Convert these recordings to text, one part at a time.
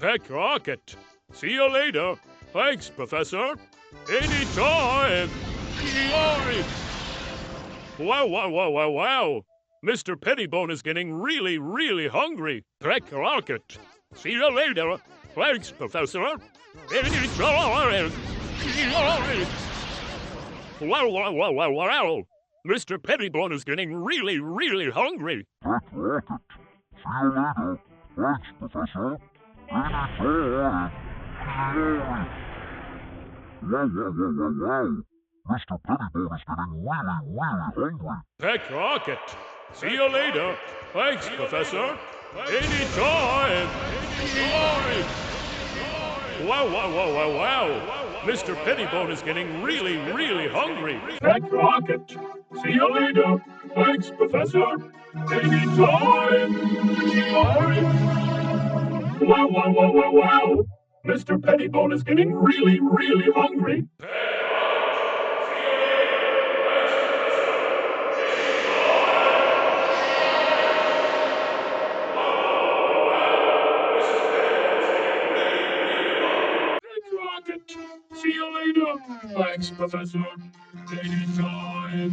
Peck rocket. See you later. Thanks, Professor. Anytime. Yay! Wow. Mr. Pettibone is getting really hungry. Peck rocket. See you later. Thanks, Professor. Anytime. Yay! Wow. Mr. Pettibone is getting really hungry. Peck rocket. See you later. Thanks, Professor. Anytime. Yay! Wow. Mr. Pettibone is getting really hungry. Peck rocket. See you later. Thanks, Professor. Anytime. Yay! Wow. Mr. Pettibone is getting really hungry. Peck rocket. See you later. Thanks, Professor. Anytime. Yay! Wow. Mr. Pettibone is getting really hungry. Rocket. See you later. Thanks, Professor. Anytime.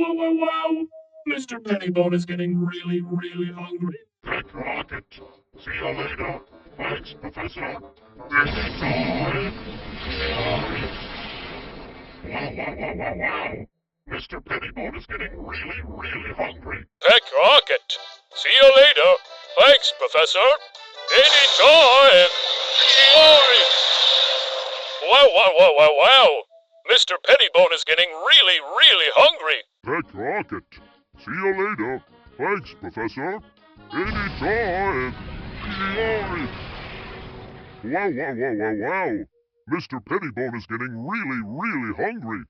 Wow. Mr. Pettibone is getting really hungry. Peck rocket. See you later. Thanks, Professor. Anytime. Wow. Mr. Pettibone is getting really hungry. Peck rocket. See you later. Thanks, Professor. Anytime. Yay! Wow. Mr. Pettibone is getting really hungry. Peck rocket. See you later. Thanks, Professor. Anytime. Yay! Wow. Mr. Pettibone is getting really hungry.